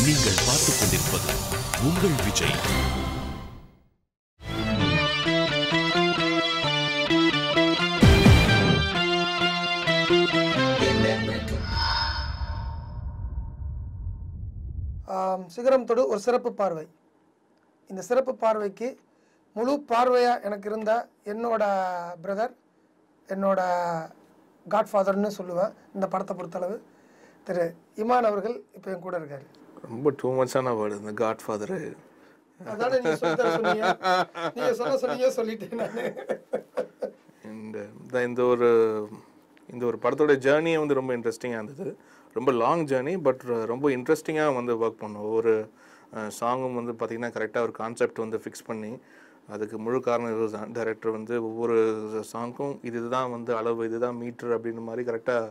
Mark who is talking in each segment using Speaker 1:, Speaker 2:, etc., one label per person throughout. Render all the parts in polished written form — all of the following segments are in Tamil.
Speaker 1: நீங்கள் பார்த்துக் கொண்டிருப்பது உங்கள் விஜய்.
Speaker 2: சிகரம் தொடு ஒரு சிறப்பு பார்வை. இந்த சிறப்பு பார்வைக்கு முழு பார்வையாக எனக்கு இருந்த என்னோட பிரதர், என்னோட காட்ஃபாதர்னு சொல்லுவேன் இந்த படத்தை பொறுத்தளவு, திரு இமான் அவர்கள் இப்போ என் கூட இருக்காரு.
Speaker 3: ரொம்ப டூ மச்சான வேர்டு இந்த காட்ஃபாதரு.
Speaker 2: அதானே நீங்கள் சொன்னீங்க, நீங்கள் சொன்னீங்க சொல்லிட்டேன் நான்.
Speaker 3: இந்த ஒரு படத்தோட ஜேர்னியே வந்து ரொம்ப இன்ட்ரெஸ்டிங்காக இருந்தது. ரொம்ப லாங் ஜேர்னி, பட் ரொம்ப இன்ட்ரெஸ்டிங்காக வந்து ஒர்க் பண்ணோம். ஒவ்வொரு சாங்கும் வந்து பார்த்திங்கன்னா கரெக்டாக ஒரு கான்செப்ட் வந்து ஃபிக்ஸ் பண்ணி, அதுக்கு முழு காரணம் இது தான். டைரக்டர் வந்து ஒவ்வொரு சாங்க்கும் இதுதான் வந்து அளவு, இதுதான் மீட்ரு அப்படின்ற மாதிரி கரெக்டாக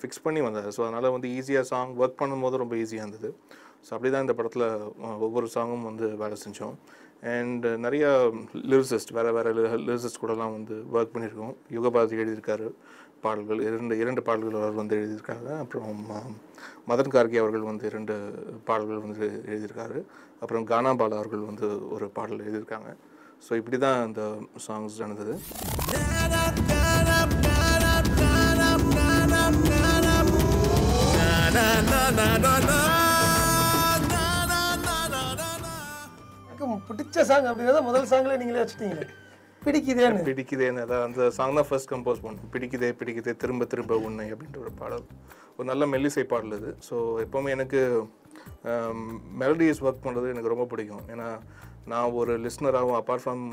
Speaker 3: ஃபிக்ஸ் பண்ணி வந்தார். ஸோ அதனால் வந்து ஈஸியாக சாங் ஒர்க் பண்ணும்போது ரொம்ப ஈஸியாக இருந்தது. ஸோ அப்படி தான் இந்த படத்தில் ஒவ்வொரு சாங்கும் வந்து வேலை செஞ்சோம். அண்ட் நிறையா லிரிசிஸ்ட், வேறு லிரிசிஸ்ட் கூடலாம் வந்து ஒர்க் பண்ணியிருக்கோம். யுகபாரதி எழுதியிருக்காரு பாடல்கள், இரண்டு பாடல்கள் அவர் வந்து எழுதியிருக்காங்க. அப்புறம் மதன் கார்கே அவர்கள் வந்து 2 பாடல்கள் வந்து எழுதியிருக்காரு. அப்புறம் கானா பாலா அவர்கள் வந்து ஒரு பாடல் எழுதியிருக்காங்க. ஸோ இப்படி தான் இந்த சாங்ஸ் நடந்தது.
Speaker 2: பிடிச்ச சாங் அப்படின்னா முதல் சாங்ல நீங்களே வச்சுட்டீங்களே,
Speaker 3: பிடிக்குதேன்னு. அதான் அந்த சாங் தான் ஃபர்ஸ்ட் கம்போஸ் பண்ணோம். பிடிக்குதே திரும்ப திரும்ப உன்னை அப்படின்ற ஒரு பாடல், ஒரு நல்ல மெல்லிசை பாடல் இது. ஸோ எப்போவுமே எனக்கு மெலடிஸ் ஒர்க் பண்ணுறது எனக்கு ரொம்ப பிடிக்கும். ஏன்னா நான் ஒரு லிஸ்னராகவும் அப்பார்ட் ஃப்ரம்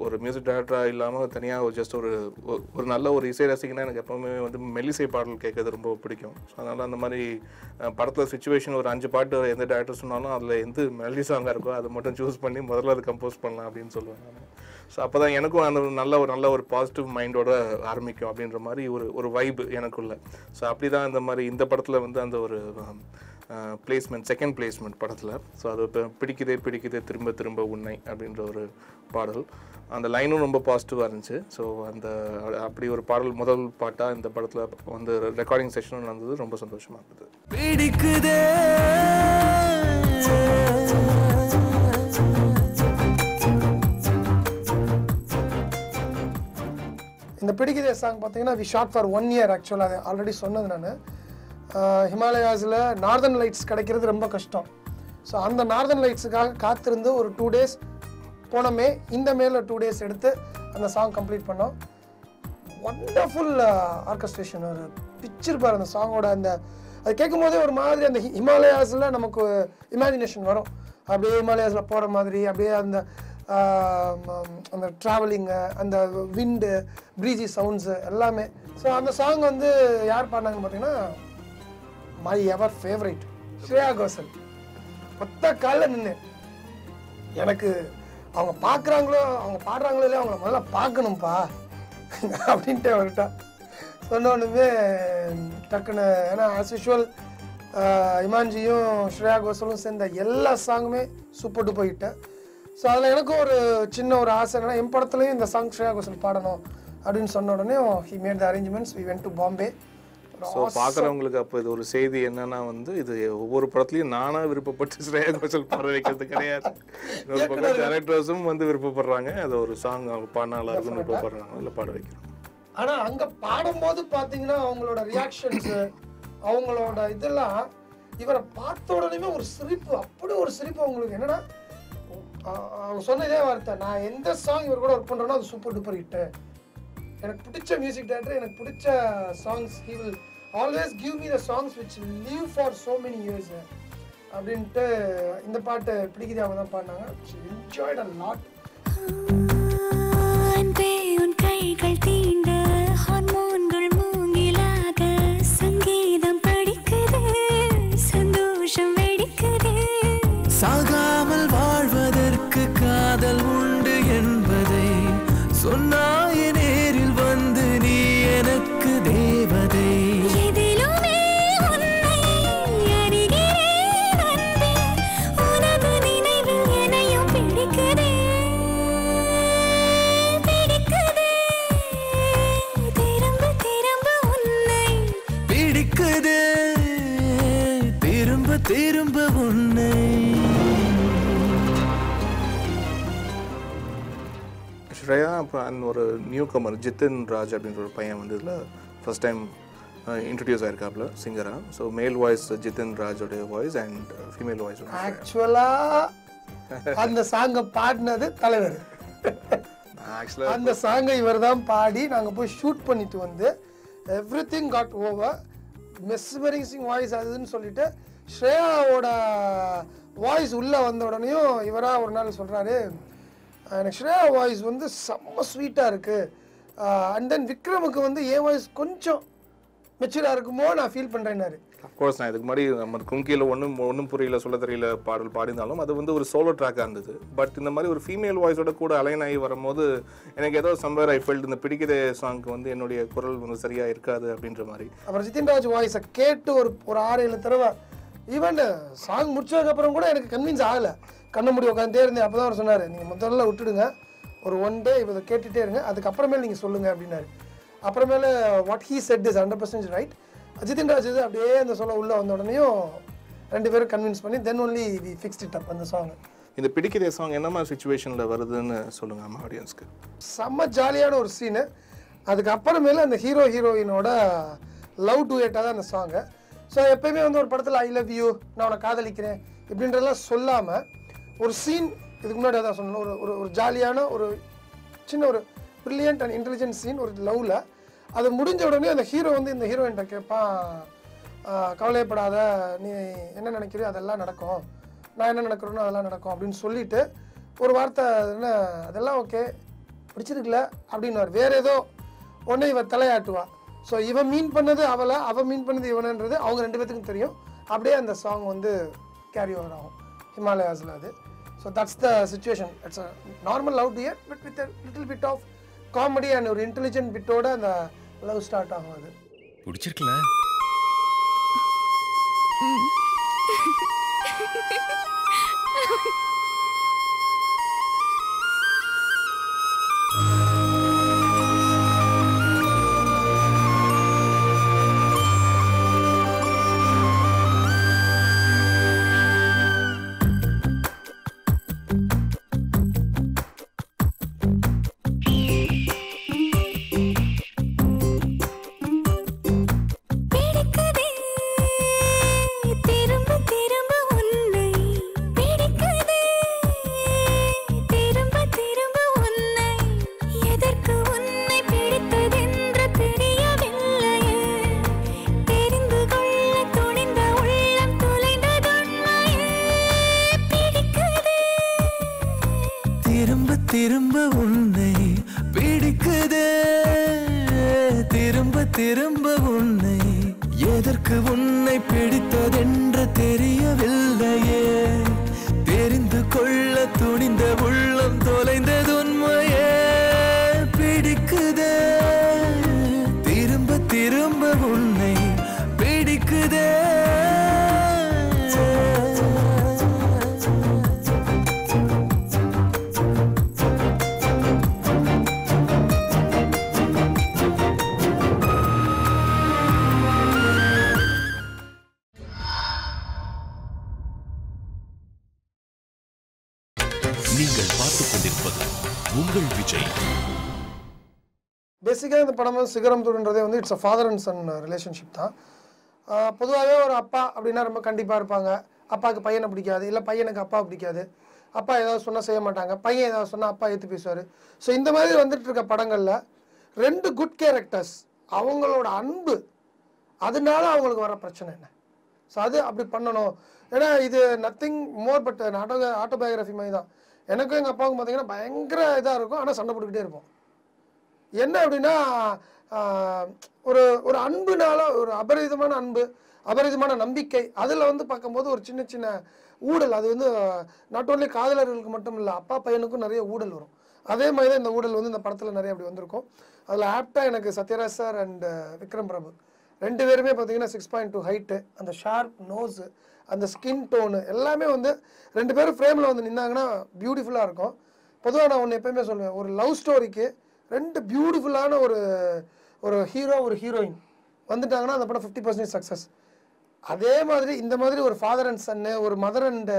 Speaker 3: ஒரு மியூசிக் டைரக்டராக இல்லாமல் தனியாக ஜஸ்ட் ஒரு நல்ல ஒரு இசை ரசிகனா எனக்கு எப்போவுமே வந்து மெல்லிசை பாடல் கேட்கறது ரொம்ப பிடிக்கும். ஸோ அதனால் அந்த மாதிரி படத்தில் சுச்சுவேஷன் ஒரு 5 பாட்டு எந்த டேரக்டர் சொன்னாலும் அதில் எந்த மெலடி சாங்காக இருக்கோ அதை மட்டும் சூஸ் பண்ணி முதல்ல அதை கம்போஸ் பண்ணலாம் அப்படின்னு சொல்லுவேன் நான். ஸோ அப்போ தான் எனக்கும் அந்த நல்ல ஒரு பாசிட்டிவ் மைண்டோட ஆரம்பிக்கும் அப்படின்ற மாதிரி ஒரு வைப் எனக்குள்ள. ஸோ அப்படி தான் இந்த படத்தில் வந்து அந்த ஒரு பிளேஸ்மெண்ட், செகண்ட் பிளேஸ்மெண்ட் படத்தில். ஸோ அது இப்போ பிடிக்குதே திரும்ப திரும்ப உன்னை அப்படின்ற ஒரு பாடல், அந்த லைனும் ரொம்ப பாசிட்டிவாக இருந்துச்சு. ஸோ அப்படி ஒரு பாடல் முதல் பாட்டாக இந்த படத்தில் வந்து ரெக்கார்டிங் செஷனும் நடந்தது. ரொம்ப சந்தோஷமாக இருந்தது.
Speaker 2: இந்த பிடிக்குதே சாங் பார்த்தீங்கன்னா வி ஷாட் ஃபார் 1 year. ஆக்சுவலாக அது ஆல்ரெடி சொன்னது நான். ஹிமாலயாஸில் நார்தர்ன் லைட்ஸ் கிடைக்கிறது ரொம்ப கஷ்டம். ஸோ அந்த நார்தர்ன் லைட்ஸுக்காக காத்திருந்து ஒரு 2 days போனமே, இந்த மேல 2 days எடுத்து அந்த சாங் கம்ப்ளீட் பண்ணோம். ஒண்டர்ஃபுல் ஆர்கஸ்ட்ரேஷன், ஒரு பிச்சிருப்பார் அந்த சாங்கோட. அது கேட்கும் போதே ஒரு மாதிரி அந்த ஹிமாலயாஸில் நமக்கு இமேஜினேஷன் வரும். அப்படியே ஹிமாலயாஸில் போகிற மாதிரி, அப்படியே அந்த ட்ராவலிங்கு, அந்த விண்டு, ப்ரீஜி சவுண்ட்ஸு எல்லாமே. ஸோ அந்த சாங் வந்து யார் பாடினாங்கன்னு பார்த்தீங்கன்னா my ever favourite Shreya Ghoshal. மொத்த காலில் நின்று எனக்கு அவங்க பார்க்குறாங்களோ அவங்க பாடுறாங்களோ இல்லையா அவங்கள முதல்ல பார்க்கணும்ப்பா அப்படின்ட்டு அவர்கிட்ட சொன்னோன்னுமே டக்குன்னு. ஏன்னா ஆஸ் யூஷுவல் இமான்ஜியும் ஸ்ரேயா கோஷலும் சேர்ந்த எல்லா சாங்குமே சூப்பர் டு போயிட்டேன். ஸோ அதில் எனக்கும் ஒரு சின்ன ஒரு ஆசை என்னன்னா, என் படத்துலையும் இந்த சாங் ஸ்ரேயா கோஷல் பாடணும் அப்படின்னு சொன்ன உடனே he made the arrangements. We went to Bombay.
Speaker 3: So பார்க்குறவங்களுக்கு அப்போ இது ஒரு செய்தி என்னன்னா வந்து, இது ஒவ்வொரு படத்துலையும் நானாக விருப்பப்பட்டு ஸ்ரேயா கோஷல் பாட வைக்கிறது கிடையாது. இன்னொரு பக்கம் டேரக்டர்ஸும் வந்து விருப்பப்படுறாங்க, அது ஒரு சாங் அவங்க பாடினால இருக்குன்னு விருப்பப்படுறாங்க, இல்லை பாட வைக்கிறோம்.
Speaker 2: ஆனால் அங்கே பாடும்போது பார்த்தீங்கன்னா அவங்களோட ரியாக்ஷன்ஸு, அவங்களோட இதெல்லாம், இவரை பார்த்த உடனே ஒரு சிரிப்பு, அப்படி ஒரு சிரிப்பு அவங்களுக்கு. என்னன்னா அவங்க சொன்ன இதே வார்த்தை, நான் எந்த சாங் இவர் கூட ஒர்க் பண்ணுறேனோ அது சூப்பர் டூப்பர் ஹிட்டு. எனக்கு பிடிச்ச மியூசிக் டைரக்டர், எனக்கு பிடிச்ச songs, he will always give me the songs which live for so many years அப்படின்ட்டு இந்த பாட்டு பிடிக்குது அவங்க தான் பாடினாங்க. Enjoyed a lot.
Speaker 4: சாகாமல் வாழ்வதற்கு காதல் உண்டு என்பதை சொன்னாயே நேரில் வந்து, நீ எனக்கு தேவதை. பிடிக்குதே திரும்ப திரும்ப திரும்ப உன்னை.
Speaker 3: ஸ்ரேயா அப்புறம் ஒரு நியூ கமர் ஜித்தின் ராஜ் அப்படின்ற ஒரு பையன் வந்து இதில் ஃபர்ஸ்ட் டைம் இன்ட்ரடியூஸ் ஆயிருக்காப்ல சிங்கரா. ஸோ மேல் வாய்ஸ் ஜித்தின் ராஜோடைய வாய்ஸ் அண்ட் ஃபீமேல் வாய்ஸ்.
Speaker 2: ஆக்சுவலாக அந்த சாங்கை பாடினது தலைவர்.
Speaker 3: ஆக்சுவலாக
Speaker 2: அந்த சாங்கை இவர் தான் பாடி நாங்கள் போய் ஷூட் பண்ணிட்டு வந்து everything got over. Mesmerising voice அதுன்னு சொல்லிட்டு ஸ்ரேயாவோட வாய்ஸ் உள்ளே வந்த உடனேயும் இவராக ஒரு நாள் சொல்கிறாரு, எனக்கு ஸ்ரேயா வாய்ஸ் வந்து செம்ம ஸ்வீட்டாக இருக்குது, அண்ட் தென் விக்ரமுக்கு வந்து என் வாய்ஸ் கொஞ்சம் மெச்சூராக இருக்குமோ நான் ஃபீல் பண்ணுறேன்னாரு.
Speaker 3: அஃப்கோர்ஸ் நான் இதுக்கு முன்னாடி நம்ம கும்கியில் ஒன்றும் புரியல சொல்ல தெரியல பாடல் பாடினாலும் அது வந்து ஒரு சோலோ ட்ராக்காக இருந்தது. பட் இந்த மாதிரி ஒரு ஃபீமேல் வாய்ஸோட கூட அலைன் ஆகி வரும்போது எனக்கு ஏதோ சம்வேர் ஐ ஃபெல்ட் இந்த பிடிக்கிற சாங்க்கு வந்து என்னுடைய குரல் வந்து சரியாக இருக்காது அப்படின்ற மாதிரி.
Speaker 2: அப்புறம் ஜித்தின் ராஜ் வாய்ஸை கேட்டு ஒரு 6-7 தடவை ஈவன் சாங் முடிச்சதுக்கப்புறம் கூட எனக்கு கன்வின்ஸ் ஆகலை. கண்ண முடி உட்காந்துட்டே இருந்தேன். அப்போ தான் அவர் சொன்னார், நீங்கள் முதல்ல விட்டுடுங்க, ஒரு 1 day இதை கேட்டுகிட்டே இருங்க, அதுக்கப்புறமேல நீங்கள் சொல்லுங்கள் அப்படின்னாரு. அப்புறமேல what he set is 100% right. Jitin Raj இது அப்படியே அந்த சொல்ல உள்ளே வந்த உடனேயும் 2 பேரும் கன்வின்ஸ் பண்ணி then only we fixed it up அந்த சாங்.
Speaker 3: இந்த பிடிக்கிற சாங் என்ன மாதிரி சுச்சுவேஷனில் வருதுன்னு சொல்லுங்கள் நம்ம ஆடியன்ஸ்க்கு.
Speaker 2: செம்ம ஜாலியான ஒரு சீனு. அதுக்கப்புறமேல அந்த ஹீரோயினோட லவ் டூயட்டாக தான் அந்த சாங்கு. ஸோ எப்பயுமே வந்து ஒரு படத்தில் ஐ லவ் யூ, நான் உன்னை காதலிக்கிறேன் இப்படின்றதெல்லாம் சொல்லாமல் ஒரு சீன் இதுக்கு முன்னாடி அதான் சொன்னோம், ஒரு ஜாலியான ஒரு சின்ன ஒரு ப்ரில்லியன்ட் அண்ட் இன்டெலிஜென்ட் சீன் ஒரு லவ்வில். அது முடிஞ்ச உடனே அந்த ஹீரோ வந்து இந்த ஹீரோயின்ட்ட கேட்பான், கவலைப்படாத, நீ என்ன நினைக்கிறியோ அதெல்லாம் நடக்கும், நான் என்ன நினைக்கிறேனோ அதெல்லாம் நடக்கும் அப்படின்னு சொல்லிட்டு ஒரு வார்த்தை என்ன அதெல்லாம் ஓகே பிடிச்சிருக்கல அப்படின்னு வேறு ஏதோ ஒன்று இவன் தலையாட்டுவா. ஸோ இவன் மீன் பண்ணது அவளை, அவன் மீன் பண்ணது இவனன்றது அவங்க 2 பேத்துக்கும் தெரியும். அப்படியே அந்த சாங் வந்து கேரி ஓவர் ஆகும் ஹிமாலயாஸில் அது. So that's the situation. It's a normal love dear but with little bit of comedy and ஒரு இன்டெலிஜென்ட் பிட்டோட அந்த லவ் ஸ்டார்ட் ஆகும். அது
Speaker 1: பிடிச்சிருக்கல.
Speaker 4: திரும்ப உன்னை பிடிக்குதே, திரும்ப திரும்ப உன்னை, எதற்கு உன்னை பிடித்ததென்று தெரியவில்லையே, தெரிந்து கொள்ள துணிந்த உள்ளம் தொலைந்தது உண்மையே, பிடிக்குதே, திரும்ப திரும்ப உன்னை பிடிக்குதே.
Speaker 1: நீங்கள் பார்த்துக் கொண்டிருப்பது உங்கள் விஜய்.
Speaker 2: பேசிக்காக இந்த படம் வந்து சிகரம் தொடுன்றதே வந்து it's a father and son relationship தான். பொதுவாகவே ஒரு அப்பா அப்படின்னா ரொம்ப கண்டிப்பாக இருப்பாங்க. அப்பாவுக்கு பையனை பிடிக்காது, இல்லை பையனுக்கு அப்பா பிடிக்காது. அப்பா ஏதாவது சொன்னால் செய்ய மாட்டாங்க, பையன் ஏதாவது சொன்னால் அப்பா ஏற்று பேசுவார். ஸோ இந்த மாதிரி வந்துட்டு இருக்க படங்களில் 2 குட் கேரக்டர்ஸ் அவங்களோட அன்பு, அதனால அவங்களுக்கு வர பிரச்சனை என்ன? ஸோ அது அப்படி பண்ணணும். ஏன்னா இது நத்திங் மோர் பட் ஆட்டோபயோகிராஃபி மாதிரி தான். எனக்கும் எங்கள் அப்பாவுக்கும் பார்த்தீங்கன்னா பயங்கர இதாக இருக்கும், ஆனால் சண்டை போட்டுக்கிட்டே இருப்போம். என்ன அப்படின்னா ஒரு ஒரு அன்புனால ஒரு அபரிதமான அன்பு, அபரிதமான நம்பிக்கை, அதில் வந்து பார்க்கும்போது ஒரு சின்ன சின்ன ஊழல். அது வந்து நாட் ஓன்லி காதலர்களுக்கு மட்டும் இல்லை, அப்பா பையனுக்கும் நிறைய ஊழல் வரும். அதே மாதிரி தான் இந்த ஊழல் வந்து இந்த படத்தில் நிறைய அப்படி வந்திருக்கும். அதில் ஆப்டாக எனக்கு சத்யராஜ் சார் அண்ட் விக்ரம் பிரபு 2 பேருமே பார்த்தீங்கன்னா 6.2 ஹைட்டு, அந்த ஷார்ப் நோஸு, அந்த ஸ்கின் டோனு எல்லாமே வந்து 2 பேரும் ஃப்ரேமில் வந்து நின்னாங்கன்னா பியூட்டிஃபுல்லாக இருக்கும். பொதுவாக நான் ஒன்று எப்போயுமே சொல்லுவேன், ஒரு லவ் ஸ்டோரிக்கு 2 பியூட்டிஃபுல்லான ஒரு ஹீரோ ஒரு ஹீரோயின் வந்துட்டாங்கன்னா அந்த படம் 50% சக்ஸஸ். அதே மாதிரி இந்த மாதிரி ஒரு ஃபாதர் அண்ட் சன்னு, ஒரு மதர் அண்ட்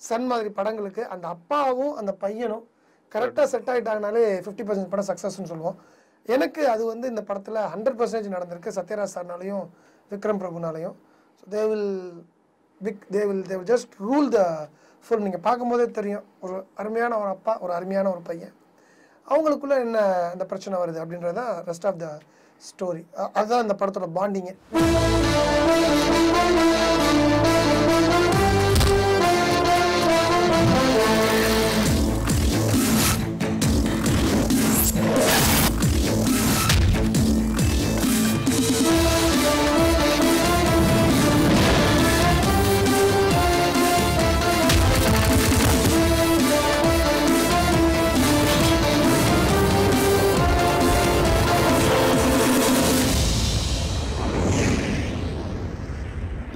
Speaker 2: சன் மாதிரி படங்களுக்கு அந்த அப்பாவும் அந்த பையனும் கரெக்டாக செட் ஆகிட்டாங்கனாலே 50% படம் சக்ஸஸ்ன்னு சொல்லுவோம். எனக்கு அது வந்து இந்த படத்தில் 100% நடந்திருக்கு, சத்யராஜ் சார்னாலையும் விக்ரம் பிரபுனாலையும். So they will just rule the full. நீங்கள் பார்க்கும்போதே தெரியும், ஒரு அருமையான ஒரு அப்பா, ஒரு அருமையான ஒரு பையன், அவங்களுக்குள்ள என்ன அந்த பிரச்சனை வருது அப்படின்றது தான் ரெஸ்ட் ஆஃப் த ஸ்டோரி. அதுதான் இந்த படத்தோட பாண்டிங்கு.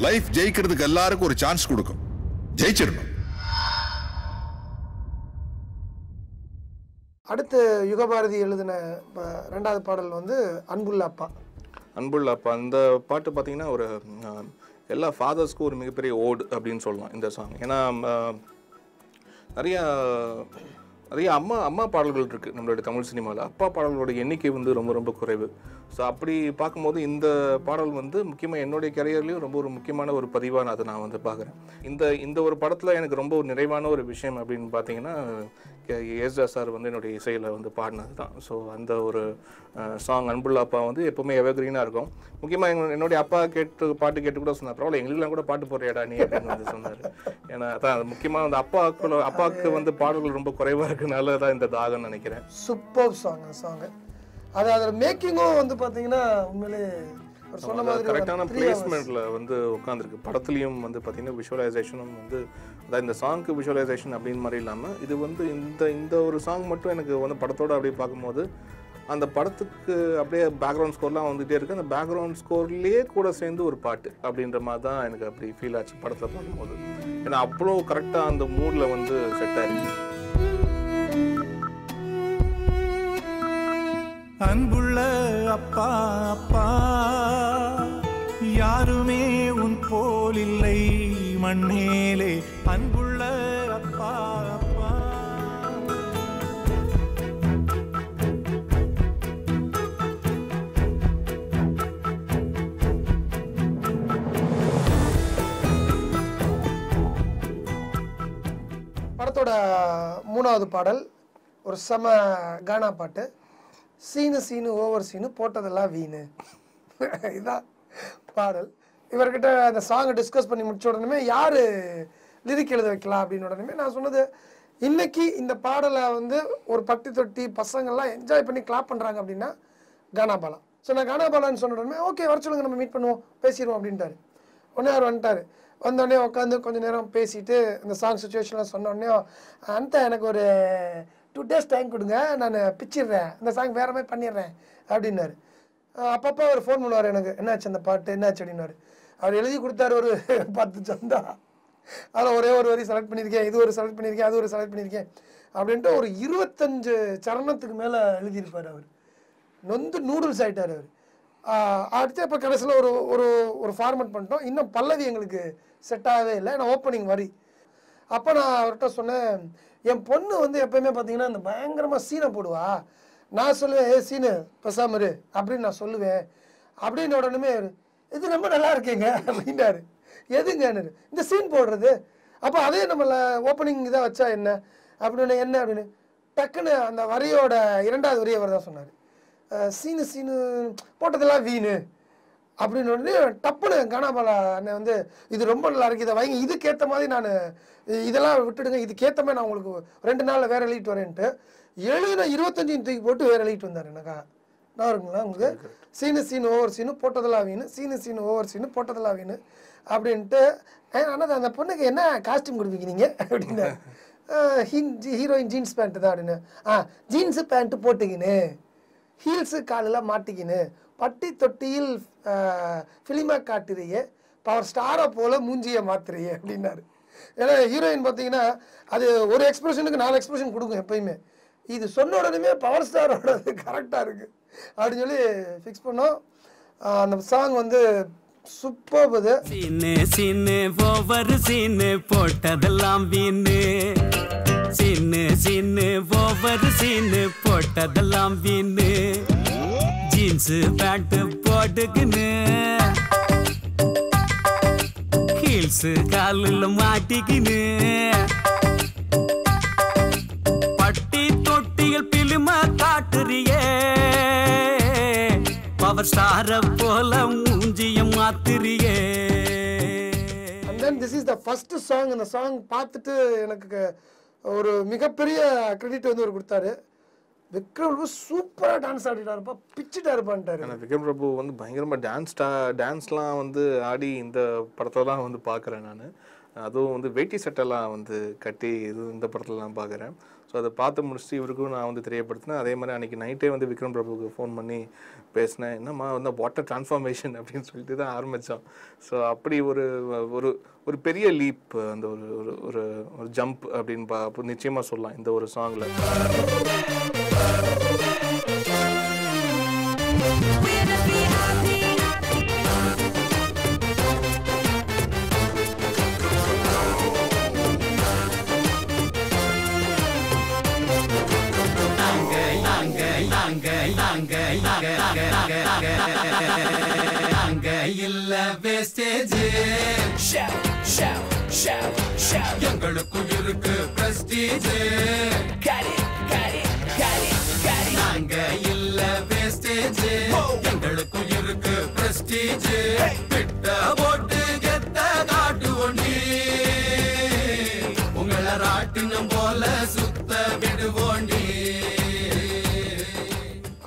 Speaker 5: லைஃப் ஜெயிக்கிறதுக்கு எல்லாருக்கும் ஒரு சான்ஸ் கொடுக்கும், ஜெயிச்சிடணும்.
Speaker 2: அடுத்து யுகபாரதி எழுதின 2வது பாடல் வந்து அன்புள்ள அப்பா.
Speaker 3: அன்புள்ள அப்பா அந்த பாட்டு பார்த்தீங்கன்னா ஒரு எல்லா ஃபாதர்ஸ்க்கும் ஒரு மிகப்பெரிய ஓடு அப்படின்னு சொல்லலாம் இந்த சாங். ஏன்னா நிறைய அம்மா பாடல்கள் இருக்குது நம்மளோட தமிழ் சினிமாவில். அப்பா பாடல்களோட எண்ணிக்கை வந்து ரொம்ப ரொம்ப குறைவு. ஸோ அப்படி பார்க்கும்போது இந்த பாடல் வந்து முக்கியமாக என்னுடைய கரியர்லேயும் ரொம்ப ஒரு முக்கியமான ஒரு பதிவாக நான் அதை நான் வந்து பார்க்குறேன். இந்த ஒரு படத்தில் எனக்கு ரொம்ப ஒரு நிறைவான ஒரு விஷயம் அப்படின்னு பார்த்தீங்கன்னா யேசுதாஸ் சார் வந்து என்னுடைய இசையில் வந்து பாடினது தான். ஸோ அந்த ஒரு சாங் அன்புள்ள அப்பா வந்து எப்போவுமே எவர்கிரீனாக இருக்கும். முக்கியமாக என்னுடைய அப்பா பாட்டு கேட்டு கூட சொன்னார், பரவாயில்ல எங்களுக்குலாம் கூட பாட்டு போடுறியாடா நீ அப்படின்னு வந்து சொன்னார். ஏன்னா அதான் முக்கியமாக அந்த அப்பாவுக்கு வந்து பாடல்கள் ரொம்ப குறைவாக இருக்குனால தான் இந்த தாகம்னு நினைக்கிறேன்.
Speaker 2: Super song. அது அதில் மேக்கிங்கும் வந்து பார்த்தீங்கன்னா உண்மையிலே ஒரு சொன்ன மாதிரி
Speaker 3: கரெக்டான பிளேஸ்மெண்ட்டில் வந்து உட்காந்துருக்கு. படத்துலையும் வந்து பார்த்தீங்கன்னா விஷுவலைசேஷனும் வந்து அதான் இந்த சாங்க்கு விஷுவலைசேஷன் அப்படின்னு மாதிரி இல்லாமல் இது வந்து இந்த ஒரு சாங் மட்டும் எனக்கு வந்து படத்தோடு அப்படியே பார்க்கும்போது அந்த படத்துக்கு அப்படியே பேக்ரவுண்ட் ஸ்கோர்லாம் வந்துகிட்டே இருக்குது. அந்த பேக்ரவுண்ட் ஸ்கோர்லேயே கூட சேர்ந்து ஒரு பாட்டு அப்படின்ற மாதிரி தான் எனக்கு அப்படி ஃபீல் ஆச்சு படத்தில் பார்க்கும்போது. ஏன்னா அவ்வளோ கரெக்டாக அந்த மூடில் வந்து செட் ஆயிடுச்சு.
Speaker 4: அன்புள்ள அப்பா அப்பா யாருமே உன் போல் இல்லை மண்ணேலே. அன்புள்ள அப்பா அப்பா
Speaker 2: படத்தோட 3வது பாடல் ஒரு செம கானா பாட்டு. சீனு ஓவர் சீனு போட்டதெல்லாம் வீணு. இதுதான் பாடல். இவர்கிட்ட அந்த சாங்கை டிஸ்கஸ் பண்ணி முடிச்ச உடனே யார் லிரிக் எழுத வைக்கலாம் அப்படின்னு உடனே நான் சொன்னது, இன்னைக்கு இந்த பாடலை வந்து ஒரு பட்டி தொட்டி பசங்கள்லாம் என்ஜாய் பண்ணி கிளாப் பண்ணுறாங்க அப்படின்னா கானாபாலா. ஸோ நான் கானாபாலான்னு சொன்ன உடனே ஓகே வர சொல்லுங்க, நம்ம மீட் பண்ணுவோம் பேசிடுவோம் அப்படின்ட்டாரு. உடனே அவர் வந்துட்டார். வந்தோடனே உட்காந்து கொஞ்சம் நேரம் பேசிட்டு இந்த சாங் சுச்சுவேஷன்லாம் சொன்ன உடனே அந்த எனக்கு ஒரு 2 days டைம் கொடுங்க, நான் பிச்சிடுறேன், இந்த சாங் வேறு மாதிரி பண்ணிடுறேன் அப்படின்னாரு. அப்பப்போ அவர் ஃபோன் பண்ணுவார் எனக்கு, என்னாச்சு அந்த பாட்டு என்னாச்சு அப்படின்னாரு. அவர் எழுதி கொடுத்தாரு ஒரு 10 சந்தா. அதில் ஒரே ஒரு வரி செலக்ட் பண்ணியிருக்கேன், இது ஒரு செலக்ட் பண்ணியிருக்கேன், அது ஒரு செலக்ட் பண்ணியிருக்கேன் அப்படின்ட்டு ஒரு 25 சரணத்துக்கு மேலே எழுதியிருப்பார். அவர் நொந்து நூடுல்ஸ் ஆகிட்டார் அவர். அடுத்து இப்போ கடைசியில் ஒரு ஃபார்மேட் பண்ணிட்டோம். இன்னும் பல்லவி எங்களுக்கு செட் ஆகவே இல்லை, நான் ஓப்பனிங் வரி. அப்போ நான் அவர்கிட்ட சொன்னேன், என் பொண்ணு வந்து எப்போயுமே பார்த்தீங்கன்னா இந்த பயங்கரமாக சீனை போடுவா. நான் சொல்லுவேன் சீனு பெசாமரு அப்படின்னு நான் சொல்லுவேன். அப்படின்னு உடனே இது ரொம்ப நல்லா இருக்கேங்க அப்படின்னாரு. எதுங்கன்னு, இந்த சீன் போடுறது. அப்போ அதே நம்மள ஓப்பனிங் இதாக வச்சா என்ன அப்படின்னு டக்குன்னு அந்த வரியோட 2வது வரி அவர் தான் சொன்னார். சீனு போட்டதெல்லாம் வீணு அப்படின்னு உடனே டப்புன்னு கானாபாலா அண்ணன் வந்து இது ரொம்ப நல்லா இருக்குது, இதை வைங்க, இதுக்கேற்ற மாதிரி நான் இதெல்லாம் விட்டுடுங்க, இதுக்கேற்ற மாதிரி நான் உங்களுக்கு 2 நாளில் வேறு எழுதிட்டு வரேன்ட்டு எழுதின 25 தூக்கி போட்டு வேறு எழுதிட்டு வந்தார். எனக்கா நான் இருக்குங்களா உங்களுக்கு சீனு ஓவர் சீனு போட்டதெல்லாம் வீணு, சீனு ஓவர் சீனு போட்டதெல்லாம் வீணு அப்படின்ட்டு. ஆனால் அந்த பொண்ணுக்கு என்ன காஸ்டியூம் கொடுப்பீங்க நீங்கள் அப்படின்னா, ஹீரோயின் ஜீன்ஸ் பேண்ட்டு தான் அப்படின்னு. ஜீன்ஸு பேண்ட்டு போட்டுக்கின்னு ஹீல்ஸு காலில் மாட்டிக்கின்னு பட்டி தொட்டியில் ஃபிலிமாக காட்டுறியே பவர் ஸ்டாரை போல் மூஞ்சியை மாத்துறியே அப்படின்னாரு. ஏன்னா ஹீரோயின் பார்த்தீங்கன்னா அது ஒரு எக்ஸ்பிரஷனுக்கு 4 எக்ஸ்பிரஷன் கொடுக்கும் எப்பயுமே. இது சொன்ன உடனே பவர் ஸ்டாரோட கரெக்டாக இருக்குது அப்படின்னு சொல்லி ஃபிக்ஸ் பண்ணோம். அந்த சாங் வந்து சூப்பர் இது.
Speaker 6: சீனு சீனு ஓவர் சீனு போட்டதெல்லாம் வீணு. சீனு சீனு ஓவர் சீனு போட்டதெல்லாம் வீணு. ஜீன்ஸ் பேண்ட் போட்டுக்கின்னு ஹீல்ஸ் காலில் மாட்டிக்கின்னு பட்டி தொட்டிகள் பிலிம காட்டுறியே. பவர் ஸ்டார போல மூஞ்சிய மாத்துறியே.
Speaker 2: And then this is the first song. இந்த சாங் பார்த்துட்டு எனக்கு ஒரு மிகப்பெரிய கிரெடிட் வந்து ஒரு கொடுத்தாரு. விக்ரம் பிரபு சூப்பரா டான்ஸ் ஆடிட்டாருப்பா, பிச்சுட்டா இருப்பான்ட்டாரு.
Speaker 3: ஆனால் விக்ரம் பிரபு வந்து பயங்கரமாக டான்ஸ்லாம் வந்து ஆடி இந்த படத்தெல்லாம் வந்து பார்க்குறேன் நான். அதுவும் வந்து வேட்டி சட்டெல்லாம் வந்து கட்டி இந்த படத்துலலாம் பார்க்குறேன். ஸோ அதை பார்த்து முடிச்சுட்டு இவருக்கும் நான் வந்து தெரியப்படுத்தினேன். அதே மாதிரி அன்றைக்கி நைட்டே வந்து விக்ரம் பிரபுவுக்கு ஃபோன் பண்ணி பேசினேன். என்னம்மா வந்து வாட்டர் டிரான்ஸ்ஃபார்மேஷன் அப்படின்னு சொல்லிட்டு தான் ஆரம்பித்தோம். ஸோ அப்படி ஒரு ஒரு ஒரு பெரிய லீப், அந்த ஒரு ஒரு ஒரு ஜம்ப் அப்படின்னு நிச்சயமாக சொல்லலாம் இந்த ஒரு சாங்கில்.
Speaker 6: இல்ல வேஸ்டேஜ் எங்களுக்கு இருக்கு பிரஸ்டீஜ். நாங்க இல்ல வேஸ்டேஜ் எங்களுக்கு இருக்கு பிரஸ்டீஜ். பிட்ட போட்டு கெத்த காட்டு ஒண்டி உங்களை ராட்டினம் போல சுத்த விடுவோண்டி.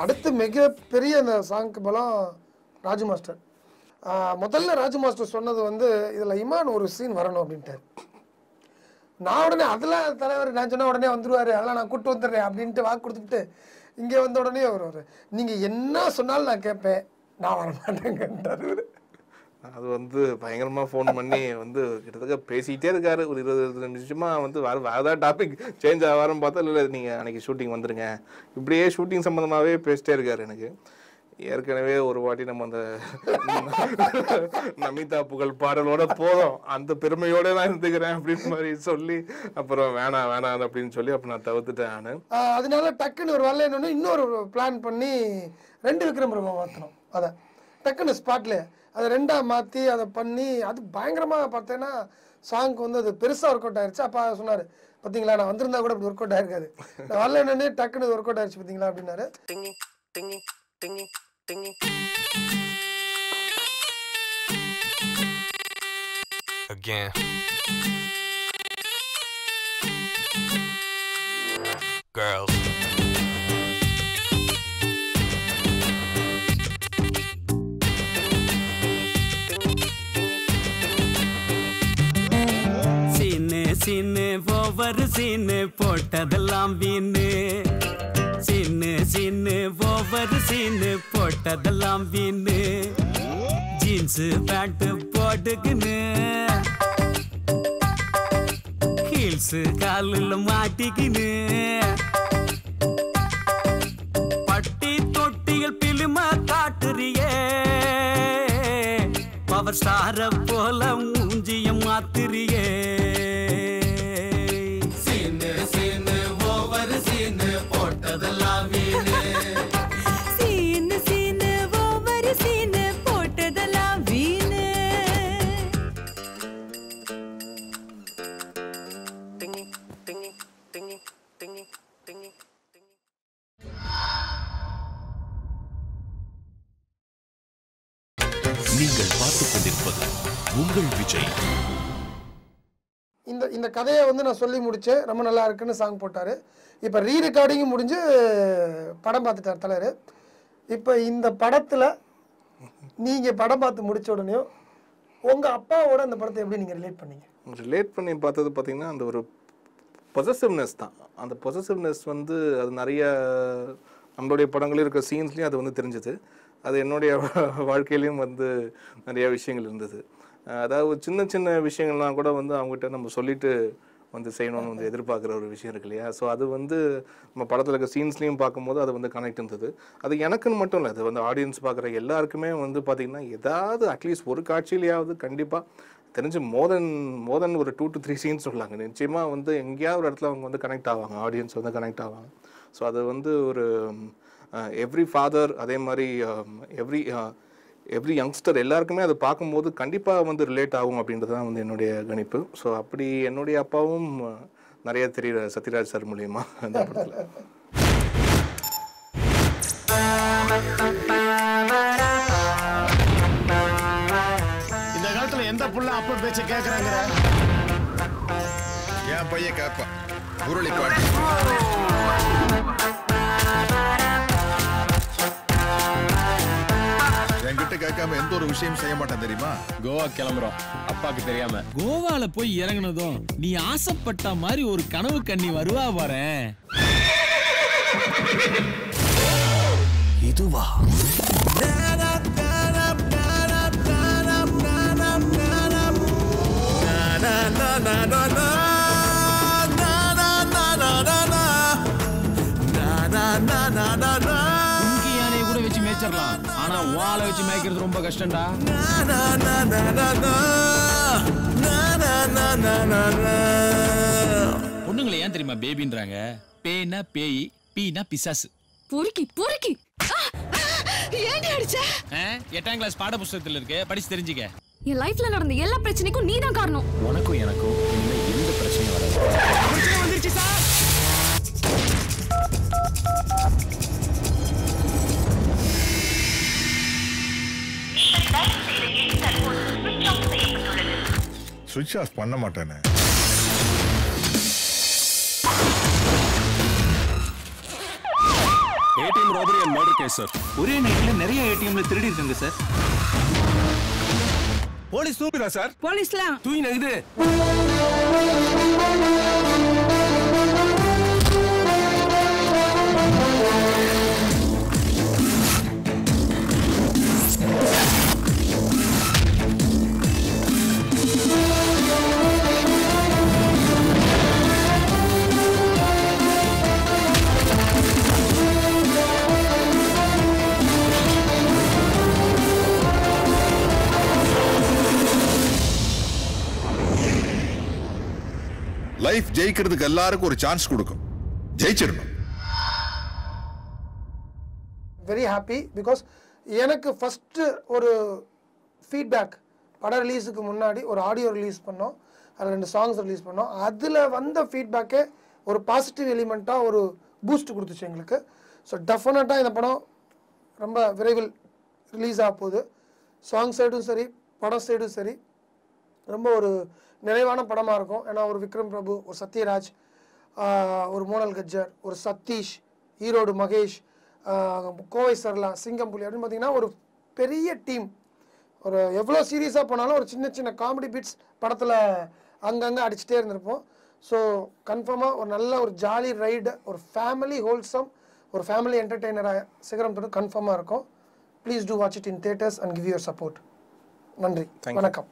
Speaker 2: அடுத்து மிகப்பெரிய அந்த சாங்க்கு பலம் ராஜு மாஸ்டர். முதல்ல ராஜு மாஸ்டர் சொன்னது வந்து இதில் இமான் ஒரு சீன் வரணும் அப்படின்ட்டார். நான் உடனே அதில் தலைவர் நான் சொன்ன உடனே வந்துடுவார், அதெல்லாம் நான் கூப்பிட்டு வந்துடுறேன் அப்படின்ட்டு வாக்கு கொடுத்துட்டு இங்கே வந்த உடனே வருவார். நீங்கள் என்ன சொன்னாலும் நான் கேட்பேன், நான் வரமாட்டேங்கன்ட்டார்.
Speaker 3: அது வந்து பயங்கரமாக ஃபோன் பண்ணி வந்து கிட்டத்தட்ட பேசிக்கிட்டே இருக்காரு. ஒரு 20 நிமிஷமாக வந்து வேறு ஏதாவது டாபிக் சேஞ்ச் ஆகாரம் பார்த்தா இல்லை நீங்கள் அன்றைக்கி ஷூட்டிங் வந்துடுங்க, இப்படியே ஷூட்டிங் சம்மந்தமாகவே பேசிட்டே இருக்காரு. எனக்கு ஏற்கனவே ஒரு வாட்டி நம்ம அந்த நமிதா புகழ் பாடலோட போதும், அந்த பெருமையோட நான் இருந்துக்கிறேன் அப்படின்னு மாதிரி சொல்லி அப்புறம் வேணாம் அப்படின்னு சொல்லி அப்போ நான் தவிர்த்துட்டேன் நான்.
Speaker 2: அதனால டக்குன்னு ஒரு வரல என்னொன்று இன்னொரு பிளான் பண்ணி 2 விக்ரம் பிரபு மாற்றணும். அதை டக்குன்னு ஸ்பாட்லேயே அதை 2ஆ மாற்றி அதை பண்ணி அது பயங்கரமாக பார்த்தேன்னா சாங்க்கு வந்து அது பெருசாக ஒர்க் அவுட் ஆயிடுச்சு. அப்போ சொன்னார், பார்த்தீங்களா நான் வந்திருந்தா கூட இப்படி ஒர்க் அவுட் ஆயிருக்காது, நான் வரல என்னன்னு டக்குன்னு ஒர்க் அவுட் ஆயிடுச்சு பார்த்தீங்களா அப்படின்னாரு.
Speaker 7: Again. Girls.
Speaker 6: Scene over scene போட்டதெல்லாம் வீணு. சீனு சீனு ஓவர் சீனு போட்டதெல்லாம் வீணு. ஜீன்ஸ் பேண்ட் போட்டுக்கின்னு ஹீல்ஸ் காலில் மாட்டிக்கின்னு பட்டி தொட்டிகள் பிலிம காட்டுறியே. பவர் ஸ்டார போல மூஞ்சிய மாத்துறியே. சீனு சீனு ஓவர் சீனு போட்டதெல்லாம் வீணு.
Speaker 8: சீனு சீனு ஓவர் சீனு போட்டதெல்லாம் வீணு.
Speaker 1: நீங்கள் பார்த்துக் கொண்டிருப்பது உங்கள் விஜய்.
Speaker 2: இந்த கதையை வந்து நான் சொல்லி முடிச்சேன், ரொம்ப நல்லா இருக்குன்னு சாங் போட்டார். இப்போ ரீரெக்கார்டிங்கும் முடிஞ்சு படம் பார்த்துட்டார் தலைவர். இப்போ இந்த படத்தில் நீங்கள் படம் பார்த்து முடிச்ச உடனே உங்கள் அப்பாவோட அந்த படத்தை எப்படி நீங்கள் ரிலேட் பண்ணி
Speaker 3: பார்த்தது பார்த்தீங்கன்னா அந்த ஒரு பொசசிவ்னஸ் தான். அந்த பொசசிவ்னஸ் வந்து அது நிறைய நம்மளுடைய படங்களில் இருக்கிற சீன்ஸ்லேயும் அது வந்து தெரிஞ்சது. அது என்னுடைய வாழ்க்கையிலையும் வந்து நிறைய விஷயங்கள் இருந்தது. அதாவது சின்ன சின்ன விஷயங்கள்லாம் கூட வந்து அவங்ககிட்ட நம்ம சொல்லிட்டு வந்து செய்யணும்னு வந்து எதிர்பார்க்குற ஒரு விஷயம் இருக்கு இல்லையா. ஸோ அது வந்து நம்ம படத்தில் இருக்க சீன்ஸ்லேயும் பார்க்கும்போது அது வந்து கனெக்ட் இருந்தது. அது எனக்குன்னு மட்டும் இல்லை, அது வந்து ஆடியன்ஸ் பார்க்குற எல்லாருக்குமே வந்து பார்த்திங்கன்னா ஏதாவது அட்லீஸ்ட் ஒரு காட்சியிலையாவது கண்டிப்பாக தெரிஞ்சு மோர் தென் ஒரு 2 to 3 சீன்ஸ் சொல்லாங்க. நிச்சயமாக வந்து எங்கேயாவது ஒரு இடத்துல அவங்க வந்து கனெக்ட் ஆவாங்க, ஆடியன்ஸ் வந்து கனெக்ட் ஆவாங்க. ஸோ அது வந்து ஒரு எவ்ரி ஃபாதர் அதே மாதிரி எவ்ரி யங்ஸ்டர் எல்லாருக்குமே அதை பார்க்கும்போது கண்டிப்பாக வந்து ரிலேட் ஆகும் அப்படின்றது தான் வந்து என்னுடைய கணிப்பு. ஸோ அப்படி என்னுடைய அப்பாவும் நிறைய தெரியுற சத்யராஜ் சார் மூலியமா அந்த படத்தில்.
Speaker 9: இந்த காலத்துல எந்த புள்ள அப்பா பேச்ச கேக்குறாங்க?
Speaker 5: என் பையன் கேப்பா முரளி பாட்டி. என்கிட்ட கேட்காம எந்த ஒரு விஷயம் செய்ய மாட்டேன் தெரியுமா?
Speaker 9: கோவா கிளம்புறோம் அப்பாக்கு தெரியாம.
Speaker 6: கோவால போய் இறங்குனதும் நீ ஆசைப்பட்ட மாதிரி ஒரு கனவு கண்ணி வருவா பாரேன்.
Speaker 9: இதுவா?
Speaker 6: யானையை கூட வச்சு மேய்ச்சிடலாம், ஆனா வாழை வச்சு மேய்க்கிறது ரொம்ப கஷ்டம்டா. பொண்ணுங்களை ஏன் தெரியுமா பேபின்றாங்க? பேனா பேய், பீனா பிசாசு.
Speaker 8: பொறுக்கி பொறுக்கி ஏன்டி அடிச்ச?
Speaker 6: 8ஆம் கிளாஸ் பாட புத்தகத்துல இருக்கு, படிச்சு தெரிஞ்சுக்க.
Speaker 8: என் லைஃப்ல நடந்த எல்லா பிரச்சனைக்கும் நீ தான் காரணம்.
Speaker 9: உனக்கும் எனக்கும் இனிமே எந்த பிரச்சனையும் வராது.
Speaker 6: பிரச்சனை வந்துருச்சு சார்.
Speaker 5: சுவிட்ச் ஆஃப் பண்ண மாட்டேனே.
Speaker 1: ATM robbery and murder case sir. ஒரே நைட்ல நிறைய ஏடிஎம்ல திருடி இருக்காங்க சார். போலீஸ் தூக்குறா சார்.
Speaker 8: போலீஸ்லாம்
Speaker 1: தூய் நகுது.
Speaker 5: லைஃப் ஜெயிக்கிறதுக்கு எல்லாருக்கும் ஒரு சான்ஸ் கொடுக்கும், ஜெயிச்சிடணும்.
Speaker 2: வெரி ஹாப்பி பிகாஸ் எனக்கு ஃபஸ்ட்டு ஒரு ஃபீட்பேக் படம் ரிலீஸுக்கு முன்னாடி ஒரு ஆடியோ ரிலீஸ் பண்ணோம், அதில் 2 சாங்ஸ் ரிலீஸ் பண்ணோம். அதில் வந்த ஃபீட்பேக்கே ஒரு பாசிட்டிவ் எலிமெண்ட்டாக ஒரு பூஸ்ட் கொடுத்துச்சு எங்களுக்கு. ஸோ டெஃபினட்டாக இந்த படம் ரொம்ப விரைவில் ரிலீஸ் ஆக போகுது. சாங் சைடும் சரி, படம் சைடும் சரி, ரொம்ப ஒரு நிறைவான படமாக இருக்கும். ஏன்னா ஒரு விக்ரம் பிரபு, ஒரு சத்யராஜ், ஒரு மோனல் கஜ்ஜர், ஒரு சதீஷ், ஈரோடு மகேஷ், கோவை சரளா, சிங்கம் புலி அப்படின்னு பார்த்தீங்கன்னா ஒரு பெரிய டீம். ஒரு எவ்வளோ சீரியஸாக போனாலும் ஒரு சின்ன சின்ன காமெடி பீட்ஸ் படத்தில் அங்கங்கே அடிச்சுட்டே இருந்திருப்போம். ஸோ கன்ஃபார்மாக ஒரு நல்ல ஒரு ஜாலி ரைடு, ஒரு ஃபேமிலி ஹோல்சம், ஒரு ஃபேமிலி என்டர்டெய்னராக சிகரம் தொட்டு கன்ஃபார்மாக இருக்கும். Please do watch it in theatres and give your support. நன்றி, வணக்கம்.